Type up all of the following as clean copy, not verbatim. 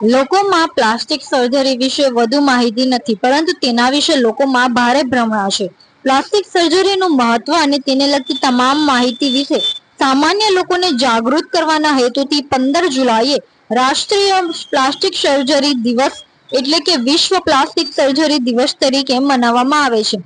લોકોમાં plastic surgery વિશે વધુ માહિતી નથી, પરંતુ તેના વિશે લોકોમાં ભારે ભ્રમણા છે. પ્લાસ્ટિક સર્જરીનું મહત્વ અને તેને લગતી તમામ માહિતી વિશે સામાન્ય લોકોને જાગૃત કરવાના હેતુથી 15 જુલાઈએ રાષ્ટ્રીય પ્લાસ્ટિક સર્જરી દિવસ એટલે કે વિશ્વ પ્લાસ્ટિક સર્જરી દિવસ તરીકે મનાવવામાં આવે છે.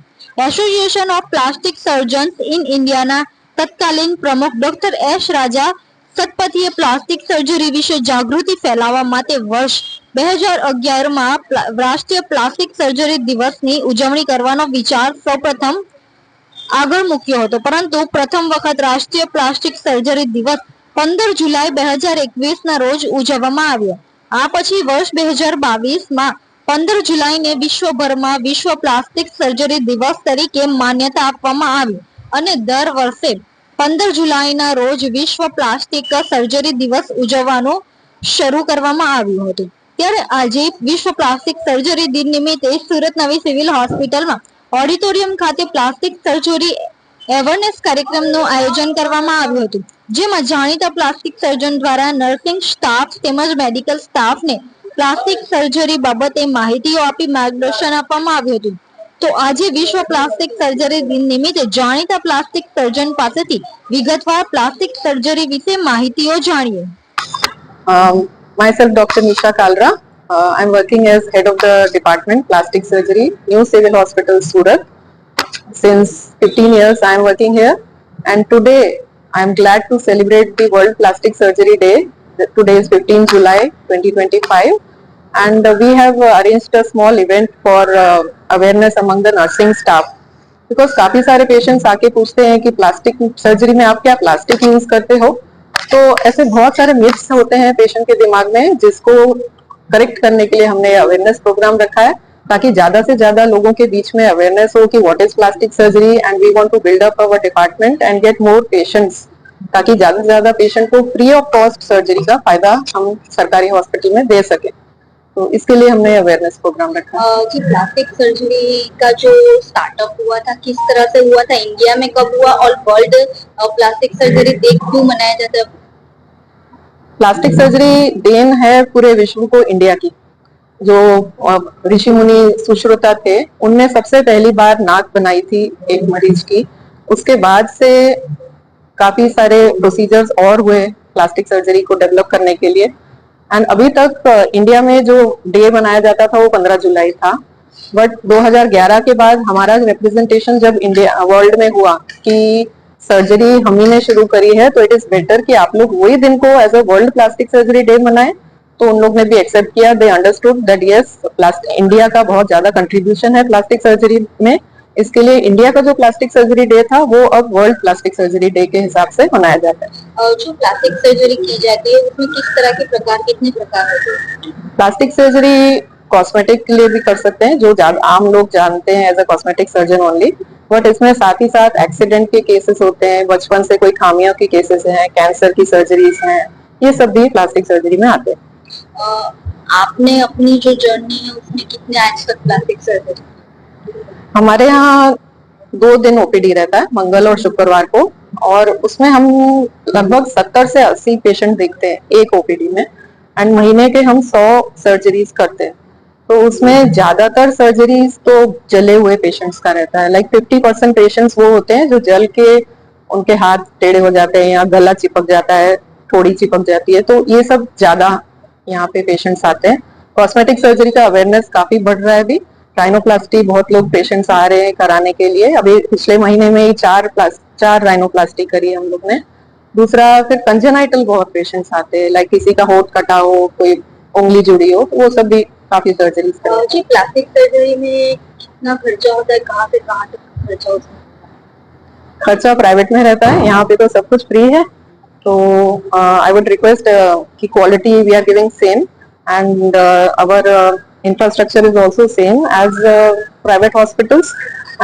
Association of plastic surgeons in ઇન્ડિયાના તત્કાલીન પ્રમુખ ડોક્ટર એસ રાજા સતપથીએ પ્લાસ્ટિક સર્જરી વિશે જાગૃતિ ફેલાવવા માટે વર્ષ 2011માં રાષ્ટ્રીય પ્લાસ્ટિક સર્જરી દિવસની ઉજવણી કરવાનો વિચાર સૌપ્રથમ આગળ મૂક્યો હતો, પરંતુ પ્રથમ વખત રાષ્ટ્રીય પ્લાસ્ટિક સર્જરી દિવસ 15 જુલાઈ 2021ના રોજ ઉજવવામાં આવ્યો. આ પછી વર્ષ 2022માં 15 જુલાઈને વિશ્વભરમાં વિશ્વ પ્લાસ્ટિક સર્જરી દિવસ તરીકે માન્યતા આપવામાં આવી અને દર વર્ષે 15 જુલાઈના રોજ વિશ્વ પ્લાસ્ટિક સર્જરી દિવસ ઉજવવાનું શરૂ કરવામાં આવ્યું હતું. ત્યારે આજે વિશ્વ પ્લાસ્ટિક સર્જરી દિન નિમિત્તે સુરત નવી સિવિલ હોસ્પિટલમાં ઓડિટોરિયમ ખાતે પ્લાસ્ટિક સર્જરી અવેરનેસ કાર્યક્રમનું આયોજન કરવામાં આવ્યું હતું, જેમાં જાણીતા પ્લાસ્ટિક સર્જન દ્વારા નર્સિંગ સ્ટાફ તેમજ મેડિકલ સ્ટાફને પ્લાસ્ટિક સર્જરી બાબતે માહિતીઓ આપી માર્ગદર્શન આપવામાં આવ્યું હતું. તો આજે વિશ્વ પ્લાસ્ટિક સર્જરી દિન નિમિત્તે જાણીતા પ્લાસ્ટિક સર્જન પાસેથી વિગતવાર પ્લાસ્ટિક સર્જરી વિશે માહિતીઓ જાણીએ. Myself Dr. Nisha Kalra. I'm working as head of the department plastic surgery, New Civil Hospital Surat. Since 15 years I am working here, and today I am glad to celebrate the World Plastic Surgery Day. Today is 15 July 2025, and we have arranged a small event for awareness among the nursing staff, because काफी सारे patients आके पूछते हैं कि plastic surgery में आप क्या plastic use करते हो. तो ऐसे बहुत सारे मिथ्स होते हैं पेशेंट के दिमाग में, जिसको करेक्ट करने के लिए हमने अवेयरनेस प्रोग्राम रखा है, ताकि ज्यादा से ज्यादा लोगों के बीच में अवेयरनेस हो कि what is plastic surgery, and we want to build up our department and get more patients, ताकि ज्यादा से ज्यादा पेशेंट को फ्री ऑफ कॉस्ट सर्जरी का फायदा हम सरकारी हॉस्पिटल में दे सके. तो इसके लिए हमने अवेयरनेस प्रोग्राम रखा है. जी, प्लास्टिक सर्जरी का जो स्टार्टअप हुआ था, किस तरह से हुआ था, इंडिया में कब हुआ, और वर्ल्ड प्लास्टिक सर्जरी डे क्यों मनाया जाता है? प्लास्टिक सर्जरी देन है पूरे विश्व को इंडिया की. जो ऋषि मुनि सुश्रुता थे, उनने सबसे पहली बार नाक बनाई थी एक मरीज की. उसके बाद से काफी सारे प्रोसीजर्स और हुए प्लास्टिक सर्जरी को डेवलप करने के लिए. एंड अभी तक इंडिया में जो डे मनाया जाता था वो 15 जुलाई था. बट 2011 के बाद हमारा रिप्रेजेंटेशन जब इंडिया वर्ल्ड में हुआ कि सर्जरी हम ही ने शुरू करी है, तो इट इज बेटर कि आप लोग वही दिन को as a world plastic surgery day मनाएं. तो उन लोग ने भी एक्सेप्ट किया. They understood that yes, India का बहुत ज्यादा कंट्रीब्यूशन है प्लास्टिक सर्जरी में. इसके लिए इंडिया का जो प्लास्टिक सर्जरी डे था वो अब वर्ल्ड प्लास्टिक सर्जरी डे के हिसाब से मनाया जाता है. जो प्लास्टिक सर्जरी की जाती है उसमें किस तरह के प्रकार, कितने प्रकार होते हैं? प्लास्टिक सर्जरी कॉस्मेटिक के लिए भी कर सकते हैं, जो आम लोग जानते हैं as a cosmetic surgeon only. But इसमें साथ ही साथ एक्सीडेंट के केसेस होते हैं, बचपन से कोई खामियों के केसेस हैं, कैंसर की सर्जरीज हैं, ये सब भी प्लास्टिक सर्जरी में आते हैं. आपने अपनी जो जर्नी है उसमें कितने आज तक प्लास्टिक सर्जरी? हमारे यहाँ 2 दिन ओपीडी रहता है, मंगल और शुक्रवार को, और उसमें हम लगभग 70 से 80 पेशेंट देखते हैं एक ओपीडी में. एंड महीने के हम 100 सर्जरीज करते हैं. तो उसमें ज्यादातर सर्जरीज तो जले हुए पेशेंट्स का रहता है. लाइक 50% पेशेंट्स वो होते हैं जो जल के उनके हाथ टेढ़े हो जाते हैं या गला चिपक जाता है, थोड़ी चिपक जाती है. तो ये सब ज्यादा यहाँ पे पेशेंट्स आते हैं. कॉस्मेटिक सर्जरी का अवेयरनेस काफी बढ़ रहा है अभी. राइनोप्लास्टी बहुत लोग पेशेंट्स आ रहे हैं कराने के लिए. अभी पिछले महीने में ही 4 राइनोप्लास्टी करी है हम लोग ने. दूसरा फिर कंजेनाइटल बहुत पेशेंट्स आते हैं, लाइक किसी का होठ कटा हो, कोई उंगली जुड़ी हो, तो वो सब भी काफी सर्जरीज करते हैं. जी, प्लास्टिक सर्जरी में कितना खर्चा होता है, कहाँ से कहाँ तक खर्चा होता है? खर्चा प्राइवेट में रहता है, यहाँ पे तो सब कुछ फ्री है. तो आई वुड रिक्वेस्ट कि quality we are giving same, and our infrastructure is also same as private hospitals.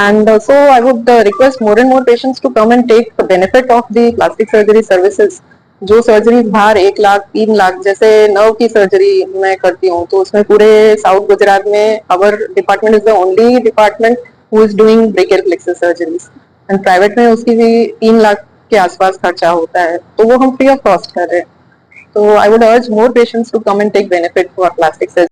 And so I would request more and more patients to come and take the benefit of the plastic surgery services. जो surgery बाहर 1 लाख 3 लाख, जैसे nerve की surgery मैं करती हूँ, तो उसमें पूरे साउथ गुजरात में our department is the only department who is doing brachial plexus surgeries. And private में उसकी भी 3 लाख के आसपास खर्चा होता है, तो वो हम फ्री ऑफ कॉस्ट कर रहे हैं. So I would urge more patients to come and take benefit for plastic surgery.